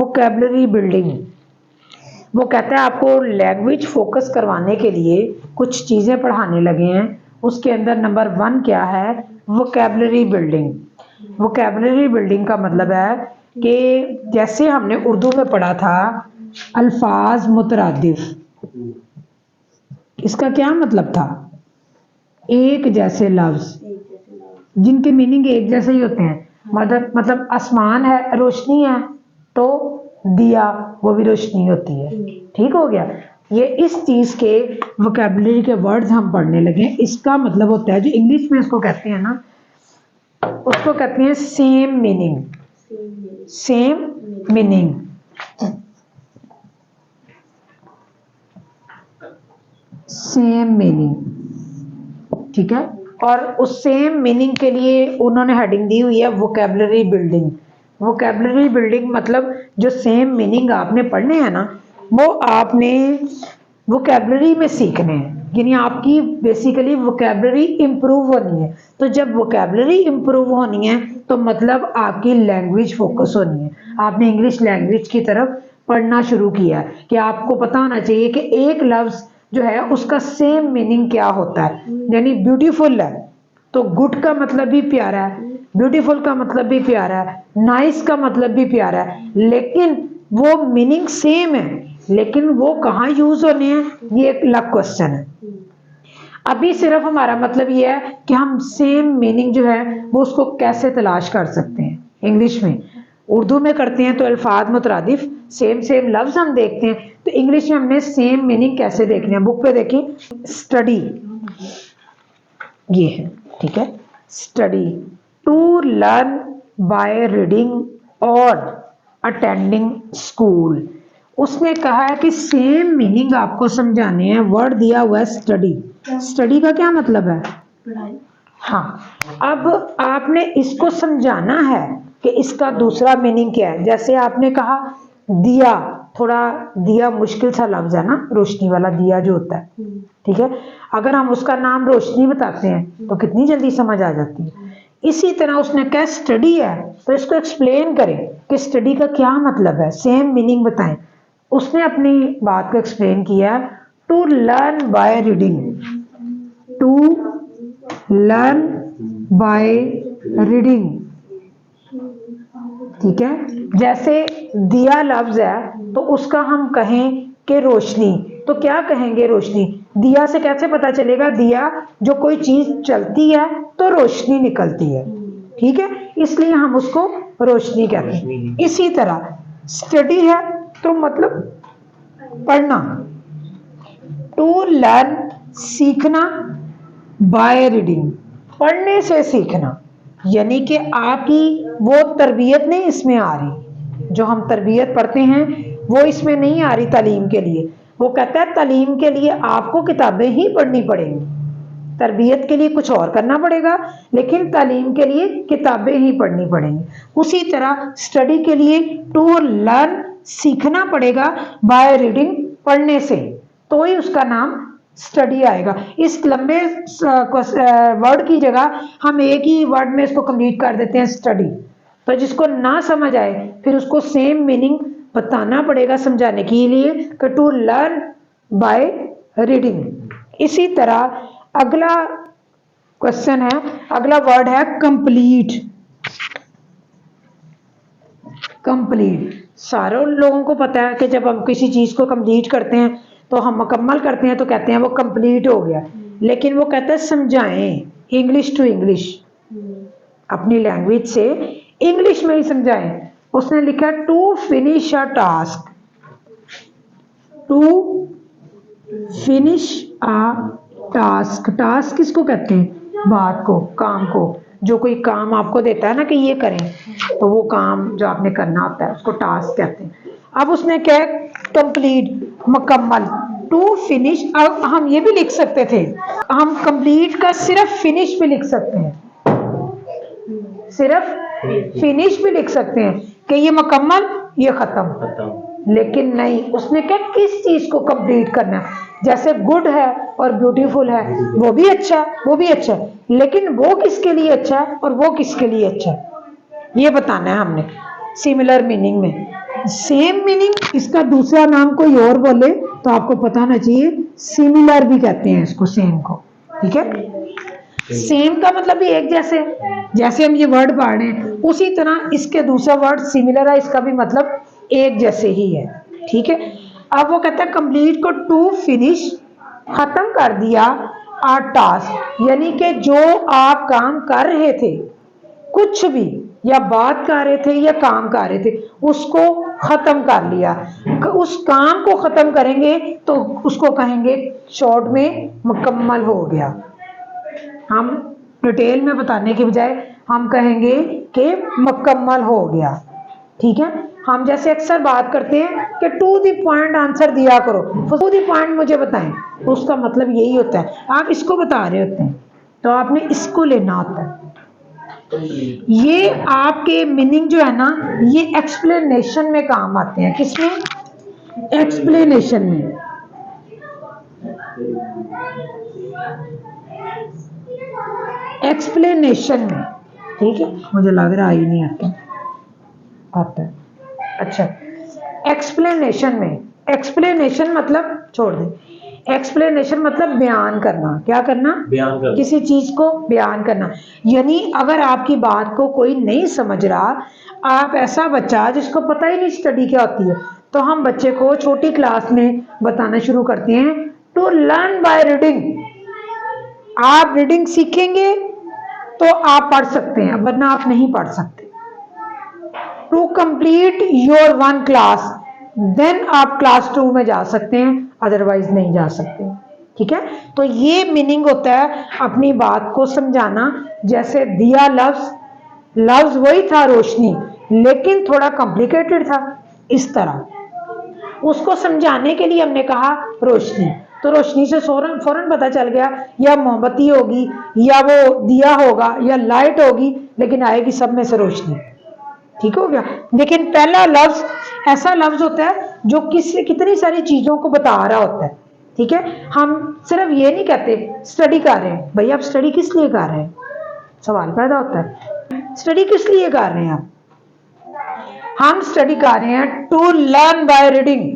Vocabulary building. वो कहता है आपको लैंग्वेज फोकस करवाने के लिए कुछ चीज़ें पढ़ाने लगे हैं। उसके अंदर नंबर 1 क्या है? Vocabulary building. वोकैबुलरी बिल्डिंग का मतलब है कि जैसे हमने उर्दू में पढ़ा था अल्फाज मुतरादिफ, इसका क्या मतलब था? एक जैसे लफ्ज जिनके मीनिंग एक जैसे ही होते हैं। मतलब आसमान है, रोशनी है, तो दिया वो भी रोशनी होती है। ठीक हो गया। ये इस चीज के वोकैबुलरी के वर्ड्स हम पढ़ने लगे। इसका मतलब होता है, जो इंग्लिश में इसको कहते हैं ना, उसको कहते हैं same meaning. Same meaning, same meaning, ठीक है। और उस सेम मीनिंग के लिए उन्होंने हेडिंग दी हुई है वोकैबुलरी बिल्डिंग। वोकैबुलरी बिल्डिंग मतलब जो सेम मीनिंग आपने पढ़ने हैं ना, वो आपने वोकैबुलरी में सीखने हैं। यानी आपकी बेसिकली वोकैबुलरी इम्प्रूव होनी है। तो जब वोकैबुलरी इम्प्रूव होनी है तो मतलब आपकी लैंग्वेज फोकस होनी है। आपने इंग्लिश लैंग्वेज की तरफ पढ़ना शुरू किया कि आपको पता होना चाहिए कि एक लफ्ज जो है उसका सेम मीनिंग क्या होता है। यानी ब्यूटीफुल है तो गुड का मतलब भी प्यारा है, ब्यूटीफुल का मतलब भी प्यारा है, नाइस का मतलब भी प्यारा है, लेकिन वो मीनिंग सेम है, लेकिन वो कहाँ यूज होने हैं ये एक अलग क्वेश्चन है। अभी सिर्फ हमारा मतलब ये है कि हम सेम मीनिंग जो है वो उसको कैसे तलाश कर सकते हैं। इंग्लिश में, उर्दू में करते हैं तो अल्फाज मुतरादिफ सेम सेम लफ्ज हम देखते हैं, तो इंग्लिश में हमने सेम मीनिंग कैसे देखने हैं। बुक पे देखिए, स्टडी ये है, ठीक है। Study, to learn by reading और अटेंडिंग स्कूल। उसने कहा है कि सेम मीनिंग आपको समझाने हैं। वर्ड दिया हुआ है स्टडी। स्टडी का क्या मतलब है? पढ़ाई। हाँ, अब आपने इसको समझाना है कि इसका दूसरा मीनिंग क्या है। जैसे आपने कहा दिया, थोड़ा दिया मुश्किल सा लफ्ज है ना, रोशनी वाला दिया जो होता है, ठीक है। अगर हम उसका नाम रोशनी बताते हैं तो कितनी जल्दी समझ आ जाती है। इसी तरह उसने क्या स्टडी है तो इसको एक्सप्लेन करें कि स्टडी का क्या मतलब है, सेम मीनिंग बताएं। उसने अपनी बात को एक्सप्लेन किया, to learn by reading. To learn by reading, ठीक है। जैसे दिया लफ्ज है तो उसका हम कहें कि रोशनी, तो क्या कहेंगे? रोशनी। दिया से कैसे पता चलेगा? दिया, जो कोई चीज चलती है तो रोशनी निकलती है, ठीक है, इसलिए हम उसको रोशनी कहते हैं। इसी तरह स्टडी है तो मतलब पढ़ना। टू लर्न, सीखना, बाय रीडिंग, पढ़ने से सीखना। यानी कि आपकी वो तरबियत नहीं इसमें आ रही, जो हम तरबियत पढ़ते हैं वो इसमें नहीं आ रही तालीम के लिए। वो कहता है तालीम के लिए आपको किताबें ही पढ़नी पड़ेंगी, तरबियत के लिए कुछ और करना पड़ेगा, लेकिन तालीम के लिए किताबें ही पढ़नी पड़ेंगी। उसी तरह स्टडी के लिए टू लर्न, सीखना पड़ेगा, बाय रीडिंग, पढ़ने से, तो ही उसका नाम स्टडी आएगा। इस लंबे वर्ड की जगह हम एक ही वर्ड में इसको कंप्लीट कर देते हैं, स्टडी। तो जिसको ना समझ आए फिर उसको सेम मीनिंग बताना पड़ेगा समझाने के लिए कि टू लर्न बाय रीडिंग। इसी तरह अगला क्वेश्चन है, अगला वर्ड है कंप्लीट। कंप्लीट, सारे लोगों को पता है कि जब हम किसी चीज को कंप्लीट करते हैं तो हम मुकम्मल करते हैं तो कहते हैं वो कंप्लीट हो गया। लेकिन वो कहता है समझाएं, इंग्लिश टू इंग्लिश, अपनी लैंग्वेज से इंग्लिश में ही समझाएं। उसने लिखा to finish a task. To finish a task, task किसको कहते हैं? बात को, काम को। जो कोई काम आपको देता है ना कि ये करें, तो वो काम जो आपने करना होता है उसको टास्क कहते हैं। अब उसने क्या, कंप्लीट, मुकम्मल, टू फिनिश। अब हम ये भी लिख सकते थे, हम कंप्लीट का सिर्फ फिनिश भी लिख सकते हैं, सिर्फ फिनिश भी लिख सकते हैं कि ये मुकम्मल, ये खत्म। लेकिन नहीं, उसने क्या किस चीज को कंप्लीट करना है। जैसे गुड है और ब्यूटीफुल है, वो भी अच्छा है, वो भी अच्छा है, लेकिन वो किसके लिए अच्छा है और वो किसके लिए अच्छा है, ये बताना है हमने सिमिलर मीनिंग में। सेम मीनिंग, इसका दूसरा नाम कोई और बोले तो आपको पता होना चाहिए, सिमिलर भी कहते हैं इसको, सेम को। ठीक है, सेम का मतलब भी एक जैसे, जैसे हम ये वर्ड पढ़ रहे हैं उसी तरह इसके दूसरा वर्ड सिमिलर है, इसका भी मतलब एक जैसे ही है। ठीक है, अब वो कहता है कंप्लीट को टू फिनिश, खत्म कर दिया, आ टास्क, यानी कि जो आप काम कर रहे थे, कुछ भी, या बात कर रहे थे या काम कर रहे थे, उसको खत्म कर लिया। उस काम को खत्म करेंगे तो उसको कहेंगे शॉर्ट में मुकम्मल हो गया। हम डिटेल में बताने के बजाय हम कहेंगे कि मुकम्मल हो गया। ठीक है, हम जैसे अक्सर बात करते हैं कि टू द पॉइंट आंसर दिया करो, टू द पॉइंट मुझे बताएं, तो उसका मतलब यही होता है, आप इसको बता रहे होते हैं तो आपने इसको लेना होता है। ये आपके मीनिंग जो है ना, ये एक्सप्लेनेशन में काम आते हैं। किसमें? एक्सप्लेनेशन में। एक्सप्लेनेशन में, ठीक है, मुझे लग रहा ही नहीं आता है। अच्छा, एक्सप्लेनेशन में, एक्सप्लेनेशन मतलब छोड़ दें, एक्सप्लेनेशन मतलब बयान करना। क्या करना? बयान करना, किसी चीज को बयान करना। यानी अगर आपकी बात को कोई नहीं समझ रहा, आप ऐसा बच्चा जिसको पता ही नहीं स्टडी क्या होती है, तो हम बच्चे को छोटी क्लास में बताना शुरू करते हैं टू लर्न बाय रीडिंग। आप रीडिंग सीखेंगे तो आप पढ़ सकते हैं, वरना आप नहीं पढ़ सकते। To complete your one class, then आप क्लास 2 में जा सकते हैं, अदरवाइज नहीं जा सकते। ठीक है, तो ये मीनिंग होता है अपनी बात को समझाना। जैसे दिया लफ्ज, लफ्ज वही था रोशनी, लेकिन थोड़ा कॉम्प्लिकेटेड था। इस तरह उसको समझाने के लिए हमने कहा रोशनी, तो रोशनी से फौरन पता चल गया या मोमबत्ती होगी या वो दिया होगा या लाइट होगी, लेकिन आएगी सब में से रोशनी। ठीक हो गया। लेकिन पहला लफ्ज ऐसा लफ्ज होता है जो कितनी सारी चीजों को बता रहा होता है। ठीक है, हम सिर्फ ये नहीं कहते स्टडी कर रहे हैं, भाई आप स्टडी किस लिए कर रहे हैं, सवाल पैदा होता है, स्टडी किस लिए कर रहे हैं आप? हम स्टडी कर रहे हैं टू लर्न बाय रीडिंग,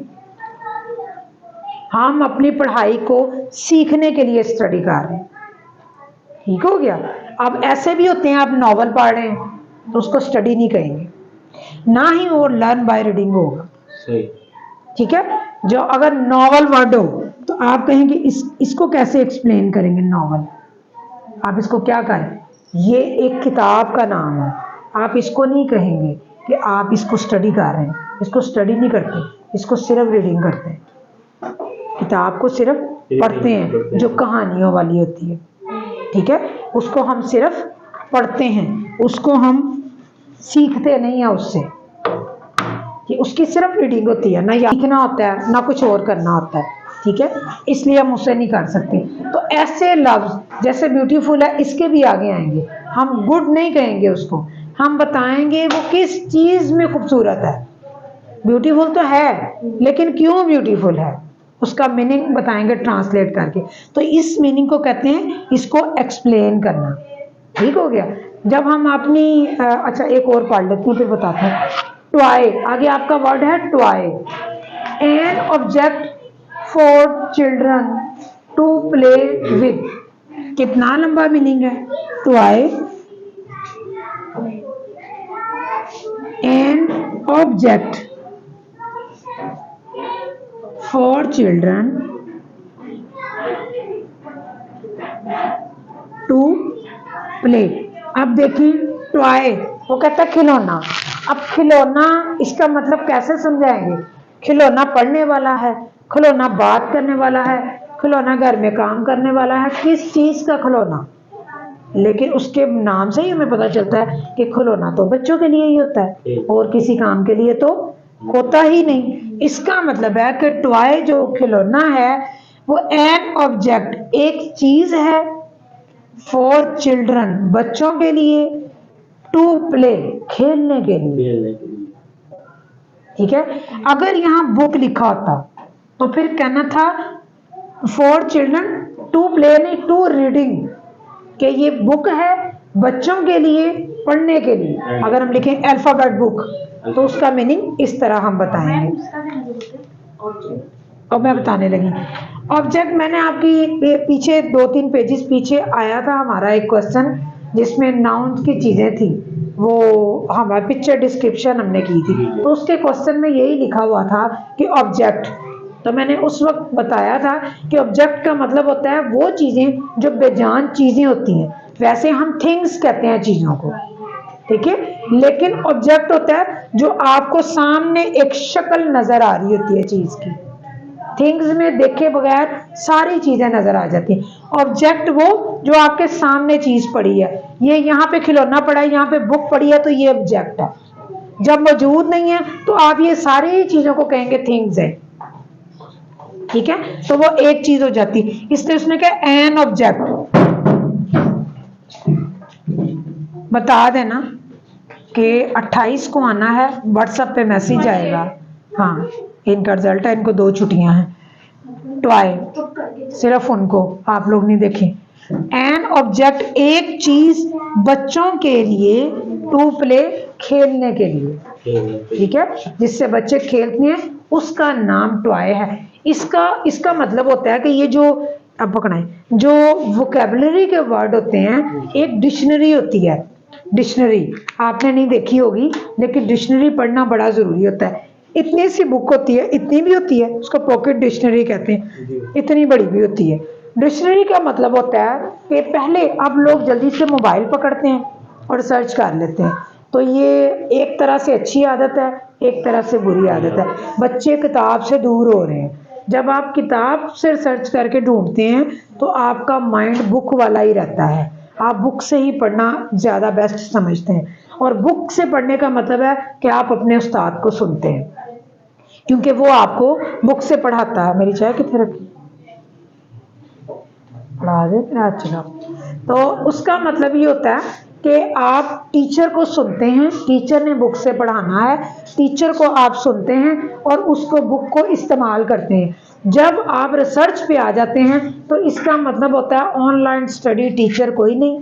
हम अपनी पढ़ाई को सीखने के लिए स्टडी कर रहे हैं। ठीक हो गया। अब ऐसे भी होते हैं, आप नॉवल पढ़ रहे हैं तो उसको स्टडी नहीं कहेंगे, ना ही वो लर्न बाय रीडिंग होगा। सही। ठीक है, जो अगर नॉवल वर्ड हो तो आप कहेंगे इसको कैसे एक्सप्लेन करेंगे नॉवल, आप इसको क्या करें, ये एक किताब का नाम है, आप इसको नहीं कहेंगे कि आप इसको स्टडी कर रहे हैं, इसको स्टडी नहीं करते, इसको सिर्फ रीडिंग करते हैं, किताब को सिर्फ पढ़ते हैं जो कहानियों वाली होती है। ठीक है, उसको हम सिर्फ पढ़ते हैं, उसको हम सीखते नहीं है उससे, कि उसकी सिर्फ रीडिंग होती है, ना सीखना होता है ना कुछ और करना होता है। ठीक है, इसलिए हम उसे नहीं कर सकते। तो ऐसे लफ्ज जैसे ब्यूटीफुल है, इसके भी आगे आएंगे, हम गुड नहीं कहेंगे उसको, हम बताएंगे वो किस चीज में खूबसूरत है। ब्यूटीफुल तो है, लेकिन क्यों ब्यूटीफुल है, उसका मीनिंग बताएंगे ट्रांसलेट करके। तो इस मीनिंग को कहते हैं, इसको एक्सप्लेन करना। ठीक हो गया। जब हम अपनी अच्छा एक और पढ़ लेते हैं फिर बताते हैं। टॉय, आगे आपका वर्ड है toy, an object for children to play with. कितना लंबा मीनिंग है? Toy, an object for children to play. अब देखिए टॉय, वो कहता है खिलौना। अब खिलौना इसका मतलब कैसे समझाएंगे? खिलौना पढ़ने वाला है, खिलौना बात करने वाला है, खिलौना घर में काम करने वाला है, किस चीज का खिलौना? लेकिन उसके नाम से ही हमें पता चलता है कि खिलौना तो बच्चों के लिए ही होता है और किसी काम के लिए तो होता ही नहीं। इसका मतलब है कि टॉय जो खिलौना है वो एन ऑब्जेक्ट, एक चीज है, फॉर चिल्ड्रन, बच्चों के लिए, टू प्ले, खेलने के लिए। ठीक है, अगर यहाँ बुक लिखा होता तो फिर कहना था फॉर चिल्ड्रन टू प्ले, नहीं टू रीडिंग, कि ये बुक है बच्चों के लिए, पढ़ने के लिए। अगर हम लिखें अल्फाबेट बुक तो उसका मीनिंग इस तरह हम बताएंगे। अब मैं बताने लगी ऑब्जेक्ट। मैंने आपकी पीछे 2-3 पेजेस पीछे आया था हमारा एक क्वेश्चन जिसमें नाउन की चीजें थी, वो हमारा पिक्चर डिस्क्रिप्शन हमने की थी, तो उसके क्वेश्चन में यही लिखा हुआ था कि ऑब्जेक्ट। तो मैंने उस वक्त बताया था कि ऑब्जेक्ट का मतलब होता है वो चीजें जो बेजान चीजें होती हैं। वैसे हम थिंग्स कहते हैं चीजों को, ठीक है, लेकिन ऑब्जेक्ट होता है जो आपको सामने एक शक्ल नजर आ रही होती है चीज की। थिंग्स में देखे बगैर सारी चीजें नजर आ जाती हैं। ऑब्जेक्ट वो जो आपके सामने चीज पड़ी है, ये यहाँ पे खिलौना पड़ा है, यहाँ पे बुक पड़ी है, तो ये ऑब्जेक्ट है। जब मौजूद नहीं है तो आप ये सारी चीजों को कहेंगे थिंग्स है, ठीक है, तो वो एक चीज हो जाती। इसलिए उसने कहा एन ऑब्जेक्ट। बता देना कि 28 को आना है, व्हाट्सएप पे मैसेज आएगा। हाँ, इनका रिजल्ट है, इनको 2 छुट्टियां हैं। टॉय सिर्फ उनको आप लोग नहीं देखें। एन ऑब्जेक्ट एक चीज बच्चों के लिए, टू प्ले खेलने के लिए, ठीक है, जिससे बच्चे खेलते हैं उसका नाम टॉय है। इसका मतलब होता है कि ये जो अब पकड़ाएं, जो वोकेबलरी के वर्ड होते हैं, एक डिक्शनरी होती है। डिक्शनरी आपने नहीं देखी होगी, लेकिन डिक्शनरी पढ़ना बड़ा जरूरी होता है। इतनी सी बुक होती है, इतनी भी होती है, उसको पॉकेट डिक्शनरी कहते हैं, इतनी बड़ी भी होती है। डिक्शनरी का मतलब होता है कि पहले अब लोग जल्दी से मोबाइल पकड़ते हैं और सर्च कर लेते हैं, तो ये एक तरह से अच्छी आदत है, एक तरह से बुरी आदत है। बच्चे किताब से दूर हो रहे हैं। जब आप किताब से सर्च करके ढूंढते हैं तो आपका माइंड बुक वाला ही रहता है, आप बुक से ही पढ़ना ज़्यादा बेस्ट समझते हैं। और बुक से पढ़ने का मतलब है कि आप अपने उस्ताद को सुनते हैं, क्योंकि वो आपको बुक से पढ़ाता है। मेरी चाय कितने रखी, पढ़ा दे फिर आज चला। तो उसका मतलब ये होता है कि आप टीचर को सुनते हैं, टीचर ने बुक से पढ़ाना है, टीचर को आप सुनते हैं और उसको बुक को इस्तेमाल करते हैं। जब आप रिसर्च पे आ जाते हैं तो इसका मतलब होता है ऑनलाइन स्टडी टीचर कोई नहीं,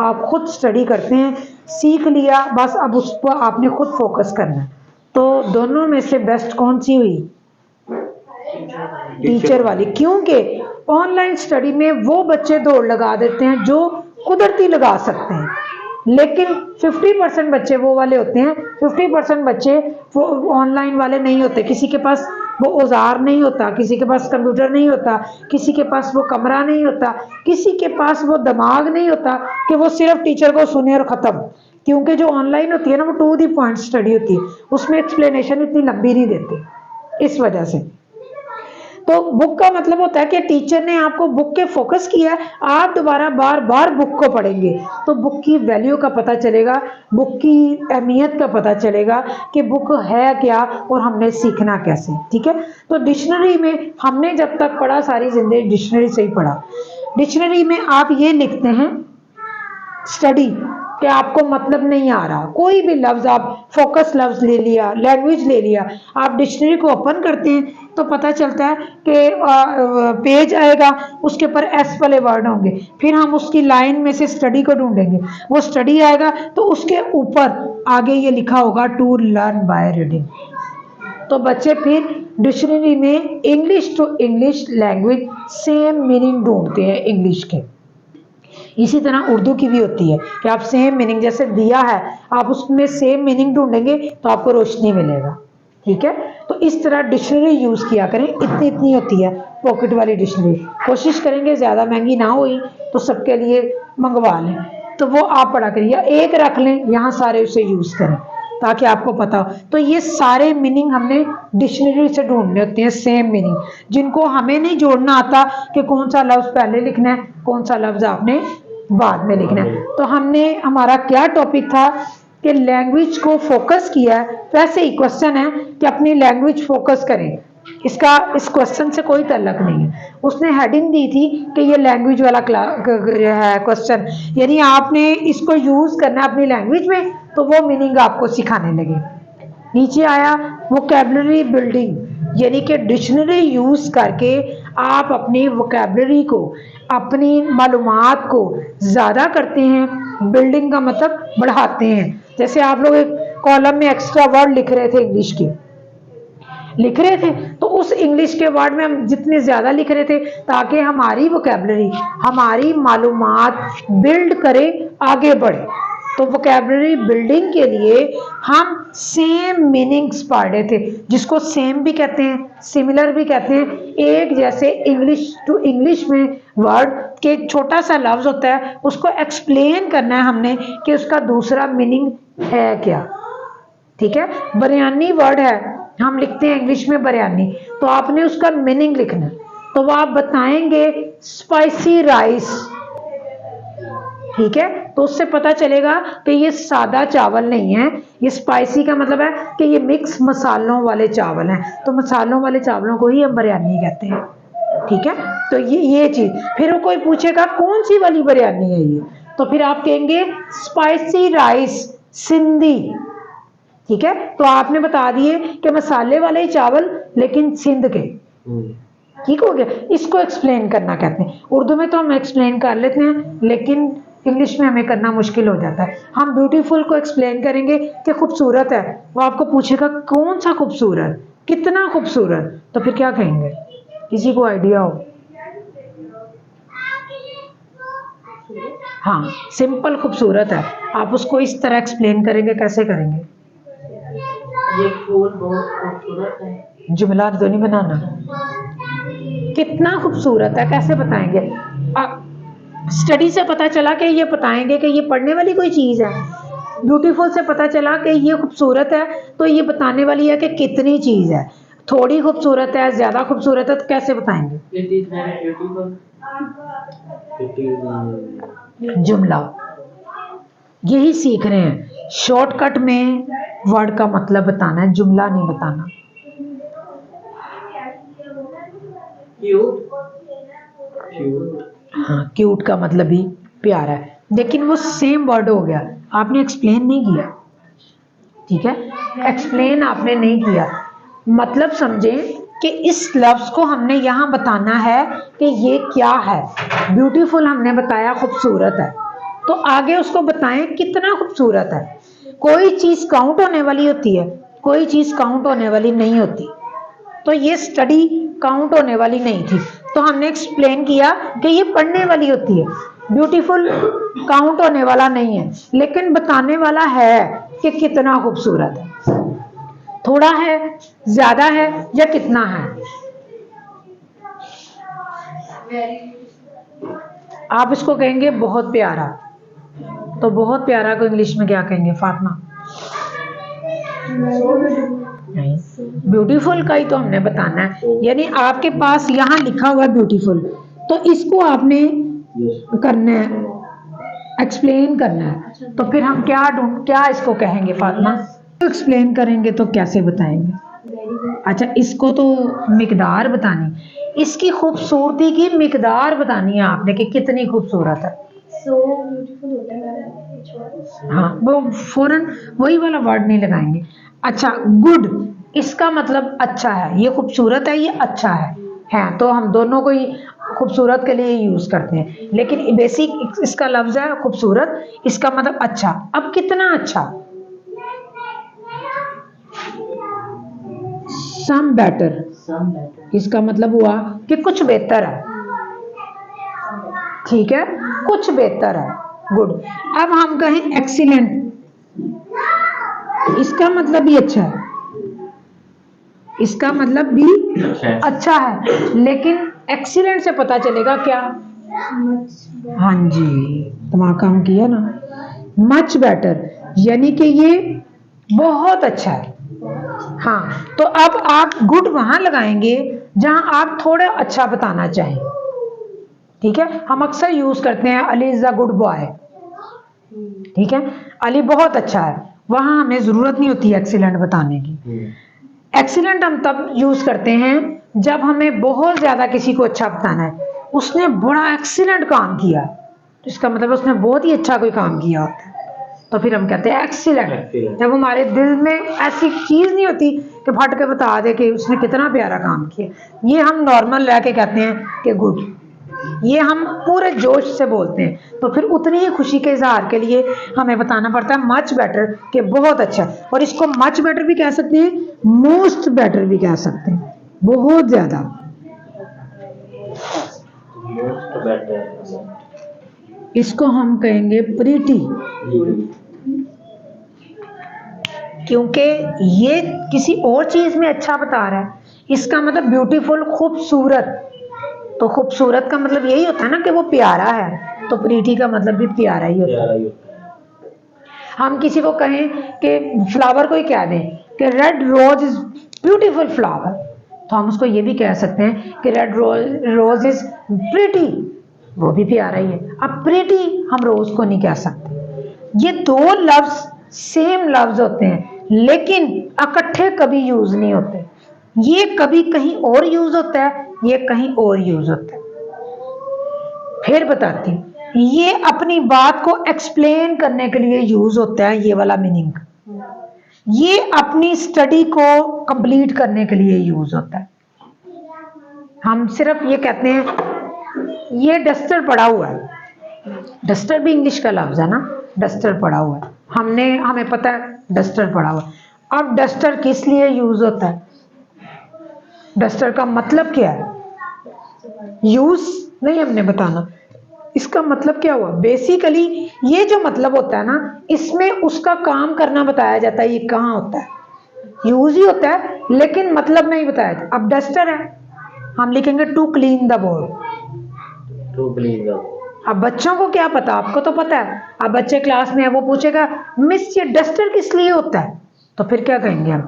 आप खुद स्टडी करते हैं, सीख लिया बस, अब उस पर आपने खुद फोकस करना है। तो दोनों में से बेस्ट कौन सी हुई? टीचर वाली। क्योंकि ऑनलाइन स्टडी में वो बच्चे दौड़ लगा देते हैं जो कुदरती लगा सकते हैं, लेकिन 50% बच्चे वो वाले होते हैं, 50% बच्चे वो ऑनलाइन वाले नहीं होते। किसी के पास वो औजार नहीं होता, किसी के पास कंप्यूटर नहीं होता, किसी के पास वो कमरा नहीं होता, किसी के पास वो दिमाग नहीं होता कि वो सिर्फ टीचर को सुने और ख़त्म। क्योंकि जो ऑनलाइन होती है ना, वो टू द पॉइंट स्टडी होती है, उसमें एक्सप्लेनेशन इतनी लंबी नहीं देते। इस वजह से तो बुक का मतलब होता है कि टीचर ने आपको बुक के फोकस किया है, आप दोबारा बार बार बुक को पढ़ेंगे तो बुक की वैल्यू का पता चलेगा, बुक की अहमियत का पता चलेगा कि बुक है क्या और हमने सीखना कैसे, ठीक है। तो डिक्शनरी में हमने जब तक पढ़ा, सारी जिंदगी डिक्शनरी से ही पढ़ा। डिक्शनरी में आप ये लिखते हैं स्टडी कि आपको मतलब नहीं आ रहा, कोई भी लफ्ज आप फोकस लफ्ज ले लिया, लैंग्वेज ले लिया, आप डिक्शनरी को ओपन करते हैं तो पता चलता है कि पेज आएगा, उसके ऊपर एस वाले वर्ड होंगे, फिर हम उसकी लाइन में से स्टडी को ढूंढेंगे, वो स्टडी आएगा तो उसके ऊपर आगे ये लिखा होगा टू लर्न बाय रीडिंग। तो बच्चे फिर डिक्शनरी में English to English language same meaning ढूंढते हैं इंग्लिश के। इसी तरह उर्दू की भी होती है कि आप सेम मीनिंग, जैसे दिया है आप उसमें सेम मीनिंग ढूंढेंगे तो आपको रोशनी मिलेगा, ठीक है। तो इस तरह डिक्शनरी यूज किया करें, इतनी इतनी होती है पॉकेट वाली डिक्शनरी। कोशिश करेंगे ज़्यादा महंगी ना हुई तो सबके लिए मंगवा लें, तो वो आप पढ़ा करें या एक रख लें, यहाँ सारे उसे यूज करें ताकि आपको पता हो। तो ये सारे मीनिंग हमने डिक्शनरी से ढूंढने होते हैं, सेम मीनिंग, जिनको हमें नहीं जोड़ना आता कि कौन सा लफ्ज पहले लिखना है, कौन सा लफ्ज आपने बाद में लिखना है। तो हमने, हमारा क्या टॉपिक था कि लैंग्वेज को फोकस किया है। वैसे ही क्वेश्चन है कि अपनी लैंग्वेज फोकस करें, इसका इस क्वेश्चन से कोई ताल्लुक नहीं है। उसने हेडिंग दी थी कि ये लैंग्वेज वाला है क्वेश्चन, यानी आपने इसको यूज करना है अपनी लैंग्वेज में, तो वो मीनिंग आपको सिखाने लगे। नीचे आया वोकैबुलरी बिल्डिंग, यानी कि डिक्शनरी यूज करके आप अपनी वोकैबुलरी को, अपनी मालूमात को ज़्यादा करते हैं बिल्डिंग का मतलब बढ़ाते हैं। जैसे आप लोग एक कॉलम में एक्स्ट्रा वर्ड लिख रहे थे, इंग्लिश के लिख रहे थे, तो उस इंग्लिश के वर्ड में हम जितने ज्यादा लिख रहे थे ताकि हमारी वोकैबुलरी, हमारी मालूमात बिल्ड करे, आगे बढ़े। तो वोकैबुलरी बिल्डिंग के लिए हम सेम मीनिंग्स पढ़ रहे थे, जिसको सेम भी कहते हैं, सिमिलर भी कहते हैं। एक जैसे इंग्लिश टू इंग्लिश में वर्ड के एक छोटा सा लफ्ज होता है, उसको एक्सप्लेन करना है हमने कि उसका दूसरा मीनिंग है क्या। ठीक है, बिरयानी वर्ड है, हम लिखते हैं इंग्लिश में बिरयानी, तो आपने उसका मीनिंग लिखना है। तो वो आप बताएंगे स्पाइसी राइस। ठीक है, तो उससे पता चलेगा कि ये सादा चावल नहीं है, ये स्पाइसी का मतलब है कि ये मिक्स मसालों वाले चावल हैं। तो मसालों वाले चावलों को ही हम बिरयानी कहते हैं। ठीक है, तो ये चीज। फिर वो कोई पूछेगा कौन सी वाली बिरयानी है ये, तो फिर आप कहेंगे स्पाइसी राइस सिंधी। ठीक है, तो आपने बता दिए कि मसाले वाले चावल लेकिन सिंध के। ठीक हो गया, इसको एक्सप्लेन करना कहते हैं। उर्दू में तो हम एक्सप्लेन कर लेते हैं, लेकिन इंग्लिश में हमें करना मुश्किल हो जाता है। हम ब्यूटीफुल को एक्सप्लेन करेंगे कि खूबसूरत है, वो आपको पूछेगा कौन सा खूबसूरत, कितना खूबसूरत, तो फिर क्या कहेंगे? किसी को आइडिया हो? हाँ, सिंपल खूबसूरत है, आप उसको इस तरह एक्सप्लेन करेंगे, कैसे करेंगे? ये फूल बहुत खूबसूरत है। जुमला तो नहीं बनाना। कितना खूबसूरत है कैसे बताएंगे? स्टडी से पता चला कि ये बताएंगे कि ये पढ़ने वाली कोई चीज है। ब्यूटीफुल से पता चला कि ये खूबसूरत है, तो ये बताने वाली है कि कितनी चीज है। थोड़ी खूबसूरत है, ज्यादा खूबसूरत है, तो कैसे बताएंगे? It is very beautiful. जुमला यही सीख रहे हैं, शॉर्टकट में वर्ड का मतलब बताना है, जुमला नहीं बताना। Cute. हाँ, क्यूट का मतलब भी प्यारा है, लेकिन वो सेम वर्ड हो गया, आपने एक्सप्लेन नहीं किया। ठीक है, एक्सप्लेन आपने नहीं किया, मतलब समझें कि इस लफ्ज को हमने यहाँ बताना है कि ये क्या है। ब्यूटीफुल हमने बताया खूबसूरत है, तो आगे उसको बताएं कितना खूबसूरत है। कोई चीज काउंट होने वाली होती है, कोई चीज काउंट होने वाली नहीं होती। तो ये स्टडी काउंट होने वाली नहीं थी, तो हमने एक्सप्लेन किया कि ये पढ़ने वाली होती है। ब्यूटीफुल काउंट होने वाला नहीं है, लेकिन बताने वाला है कि कितना खूबसूरत है, थोड़ा है, ज्यादा है, या कितना है। आप इसको कहेंगे बहुत प्यारा, तो बहुत प्यारा को इंग्लिश में क्या कहेंगे फातिमा? नहीं, ब्यूटीफुल का ही तो हमने बताना है। यानी आपके पास यहाँ लिखा हुआ है ब्यूटीफुल, तो इसको आपने करना है, एक्सप्लेन करना है। तो फिर हम क्या इसको कहेंगे फातिमा? एक्सप्लेन करेंगे तो कैसे बताएंगे? अच्छा, इसको तो मिकदार बतानी, इसकी खूबसूरती की मिकदार बतानी है आपने कि कितनी खूबसूरत है। हाँ, वो फौरन वही वाला वर्ड नहीं लगाएंगे। अच्छा, गुड, इसका मतलब अच्छा है, ये खूबसूरत है, ये अच्छा है, तो हम दोनों को ही खूबसूरत के लिए यूज करते हैं, लेकिन बेसिक इसका लफ्ज है खूबसूरत, इसका मतलब अच्छा। अब कितना अच्छा? सम बेटर, इसका मतलब हुआ कि कुछ बेहतर है। ठीक है, कुछ बेहतर है, गुड। अब हम कहें एक्सीलेंट, इसका मतलब भी अच्छा है, इसका मतलब भी अच्छा है, लेकिन एक्सीलेंट से पता चलेगा क्या? हाँ जी, दिमाग काम किया ना। मच बेटर, यानी कि ये बहुत अच्छा है। हाँ, तो अब आप गुड वहां लगाएंगे जहां आप थोड़ा अच्छा बताना चाहें। ठीक है, हम अक्सर यूज करते हैं Ali is a good boy. ठीक है, अली बहुत अच्छा है, वहां हमें जरूरत नहीं होती एक्सीलेंट बताने की। एक्सीलेंट हम तब यूज करते हैं जब हमें बहुत ज्यादा किसी को अच्छा बताना है, उसने बड़ा एक्सीलेंट काम किया, तो इसका मतलब उसने बहुत ही अच्छा कोई काम किया होता है, तो फिर हम कहते हैं एक्सीलेंट। जब हमारे दिल में ऐसी चीज नहीं होती कि फट के बता दे कि उसने कितना प्यारा काम किया, ये हम नॉर्मल रह के कहते हैं कि गुड। ये हम पूरे जोश से बोलते हैं, तो फिर उतनी ही खुशी के इजहार के लिए हमें बताना पड़ता है मच बेटर, कि बहुत अच्छा। और इसको मच बेटर भी कह सकते हैं, मोस्ट बेटर भी कह सकते हैं, बहुत ज्यादा। मोस्ट बेटर, इसको हम कहेंगे प्रीटी, क्योंकि ये किसी और चीज में अच्छा बता रहा है। इसका मतलब ब्यूटीफुल, खूबसूरत। तो खूबसूरत का मतलब यही होता है ना कि वो प्यारा है, तो प्रीटी का मतलब भी प्यारा ही होता है। हम किसी को कहें कि फ्लावर को ही कह दें कि red rose is beautiful flower, तो हम उसको ये भी कह सकते हैं कि रेड रोज इज प्रीटी, वो भी प्यारा ही है। अब प्रीटी हम रोज को नहीं कह सकते। ये दो लफ्ज सेम लफ्ज होते हैं, लेकिन इकट्ठे कभी यूज नहीं होते। ये कभी कहीं और यूज होता है, ये कहीं और यूज होता है। फिर बताती हूँ, ये अपनी बात को एक्सप्लेन करने के लिए यूज होता है, ये वाला मीनिंग। ये अपनी स्टडी को कंप्लीट करने के लिए यूज होता है। हम सिर्फ ये कहते हैं ये डस्टर पड़ा हुआ है, डस्टर भी इंग्लिश का लफ्ज है ना, डस्टर पड़ा हुआ है, हमें पता है डस्टर पड़ा हुआ है। अब डस्टर किस लिए यूज होता है, डस्टर का मतलब क्या है, यूज नहीं हमने बताना, इसका मतलब क्या हुआ। बेसिकली ये जो मतलब होता है ना, इसमें उसका काम करना बताया जाता है, ये कहाँ होता है, यूज ही होता है, लेकिन मतलब नहीं बताया जाता। अब डस्टर है, हम लिखेंगे to clean the board, to clean the. अब बच्चों को क्या पता, आपको तो पता है। अब बच्चे क्लास में है, वो पूछेगा मिस ये डस्टर किस लिए होता है, तो फिर क्या कहेंगे हम,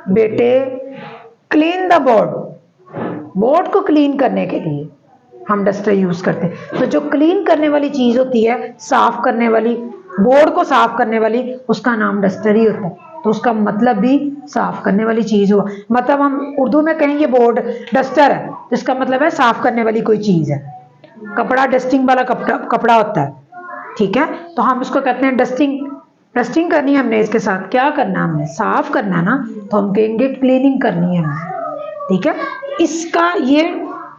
बेटे क्लीन द बोर्ड, बोर्ड को क्लीन करने के लिए हम डस्टर यूज करते हैं। तो जो क्लीन करने वाली चीज होती है, साफ करने वाली, बोर्ड को साफ करने वाली, उसका नाम डस्टर ही होता है। तो उसका मतलब भी साफ करने वाली चीज हुआ। मतलब हम उर्दू में कहेंगे बोर्ड डस्टर है, जिसका मतलब है साफ करने वाली कोई चीज है। कपड़ा डस्टिंग वाला कपड़ा होता है, ठीक है, तो हम उसको कहते हैं डस्टिंग। डस्टिंग करनी है हमने, इसके साथ क्या करना है, हमने साफ करना है ना, तो हम कहेंगे क्लीनिंग करनी है हमने, ठीक है। इसका ये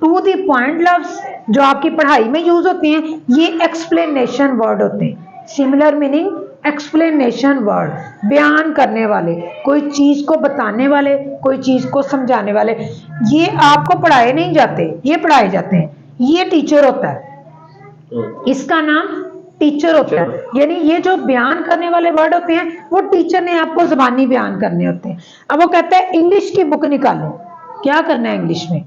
टू द पॉइंट लफ्ज जो आपकी पढ़ाई में यूज होते हैं, ये एक्सप्लेनेशन वर्ड होते हैं। सिमिलर मीनिंग एक्सप्लेनेशन वर्ड, बयान करने वाले, कोई चीज को बताने वाले, कोई चीज को समझाने वाले। ये आपको पढ़ाए नहीं जाते, ये पढ़ाए जाते हैं। ये टीचर होता है, इसका नाम टीचर होता है। यानी ये जो बयान करने वाले वर्ड होते हैं, वो टीचर ने आपको जुबानी बयान करने होते हैं। अब वो कहता है इंग्लिश की बुक निकालो, क्या करना है इंग्लिश में,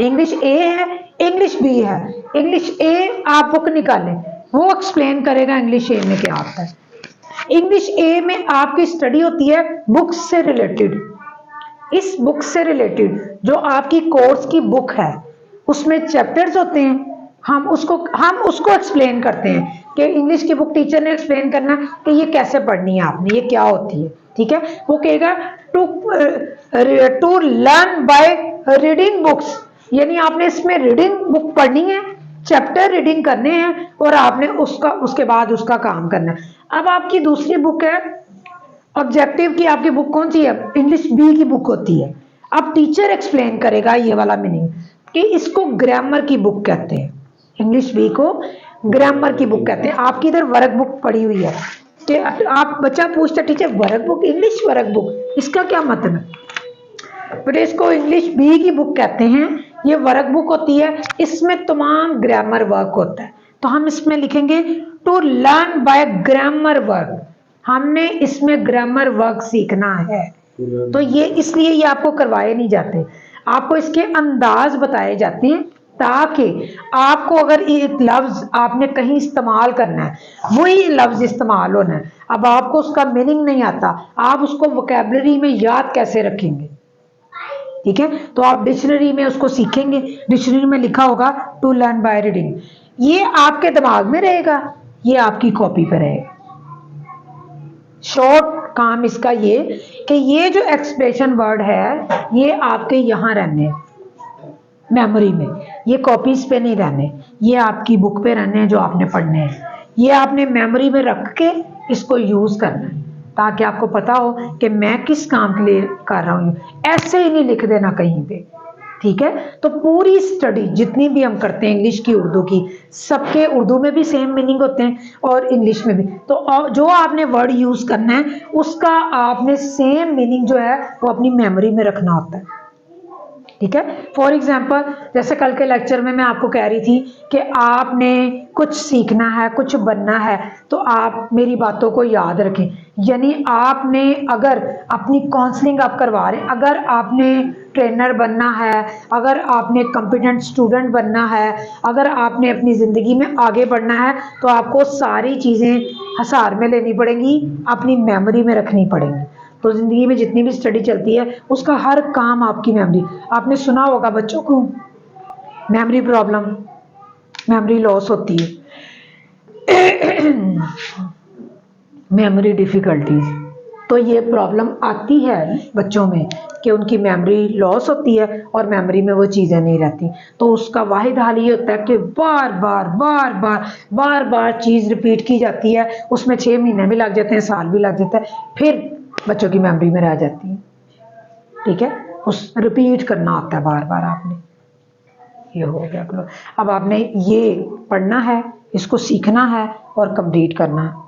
इंग्लिश ए है, इंग्लिश बी है, इंग्लिश ए आप बुक निकालें, वो एक्सप्लेन करेगा इंग्लिश ए में क्या आता है। इंग्लिश ए में आपकी स्टडी होती है बुक्स से रिलेटेड। इस बुक से रिलेटेड जो आपकी कोर्स की बुक है, उसमें चैप्टर्स होते हैं, हम उसको एक्सप्लेन करते हैं कि इंग्लिश की बुक टीचर ने एक्सप्लेन करना कि ये कैसे पढ़नी है आपने, ये क्या होती है, ठीक है। वो कहेगा to learn by reading books, यानी आपने इसमें रीडिंग बुक पढ़नी है, चैप्टर रीडिंग करने हैं, और आपने उसके बाद उसका काम करना है। अब आपकी दूसरी बुक है ऑब्जेक्टिव की, आपकी बुक कौन सी है, इंग्लिश बी की बुक होती है। अब टीचर एक्सप्लेन करेगा ये वाला मीनिंग कि इसको ग्रामर की बुक कहते हैं, इंग्लिश बी को ग्रामर की बुक कहते हैं। आपकी इधर वर्क बुक पड़ी हुई है, कि आप बच्चा पूछता teacher work book, English work book, इसका क्या मतलब है, बेटे इसको इंग्लिश बी की बुक कहते हैं। ये वर्क बुक होती है, इसमें तमाम ग्रामर वर्क होता है। तो हम इसमें लिखेंगे to learn by grammar work, हमने इसमें ग्रामर वर्क सीखना है। तो ये इसलिए ये आपको करवाए नहीं जाते, आपको इसके अंदाज बताए जाते हैं, ताकि आपको अगर एक लफ्ज आपने कहीं इस्तेमाल करना है, वही लफ्ज इस्तेमाल होना है। अब आपको उसका मीनिंग नहीं आता, आप उसको वोकैबुलरी में याद कैसे रखेंगे, ठीक है। तो आप डिक्शनरी में उसको सीखेंगे, डिक्शनरी में लिखा होगा टू लर्न बाय रीडिंग, ये आपके दिमाग में रहेगा, ये आपकी कॉपी पे रहेगा। शॉर्ट काम इसका ये कि ये जो एक्सप्रेशन वर्ड है, ये आपके यहाँ रहने मेमोरी में, ये कॉपीज पे नहीं रहने, ये आपकी बुक पे रहने हैं जो आपने पढ़ने हैं। ये आपने मेमोरी में रख के इसको यूज करना है, ताकि आपको पता हो कि मैं किस काम के लिए कर रहा हूँ। ऐसे ही नहीं लिख देना कहीं पे, ठीक है। तो पूरी स्टडी जितनी भी हम करते हैं इंग्लिश की, उर्दू की, सबके उर्दू में भी सेम मीनिंग होते हैं और इंग्लिश में भी। तो जो आपने वर्ड यूज करना है उसका आपने सेम मीनिंग जो है वो अपनी मेमोरी में रखना होता है, ठीक है। फॉर एग्जाम्पल जैसे कल के लेक्चर में मैं आपको कह रही थी कि आपने कुछ सीखना है, कुछ बनना है, तो आप मेरी बातों को याद रखें। यानी आपने अगर अपनी काउंसलिंग आप करवा रहे हैं, अगर आपने ट्रेनर बनना है, अगर आपने कॉम्पिटेंट स्टूडेंट बनना है, अगर आपने अपनी ज़िंदगी में आगे बढ़ना है, तो आपको सारी चीज़ें हिसार में लेनी पड़ेंगी, अपनी मेमोरी में रखनी पड़ेंगी। तो ज़िंदगी में जितनी भी स्टडी चलती है उसका हर काम आपकी मेमोरी। आपने सुना होगा बच्चों को मेमोरी प्रॉब्लम, मेमोरी लॉस होती है, मेमोरी डिफ़िकल्टीज। तो ये प्रॉब्लम आती है बच्चों में कि उनकी मेमोरी लॉस होती है और मेमोरी में वो चीज़ें नहीं रहती। तो उसका वाहिद हाल ये होता है कि बार बार चीज़ रिपीट की जाती है, उसमें 6 महीने भी लग जाते हैं, साल भी लग जाता है, फिर बच्चों की मेमोरी में रह जाती है, ठीक है। उस रिपीट करना होता है बार बार आपने। ये हो गया। अब आपने ये पढ़ना है, इसको सीखना है और कंप्लीट करना है।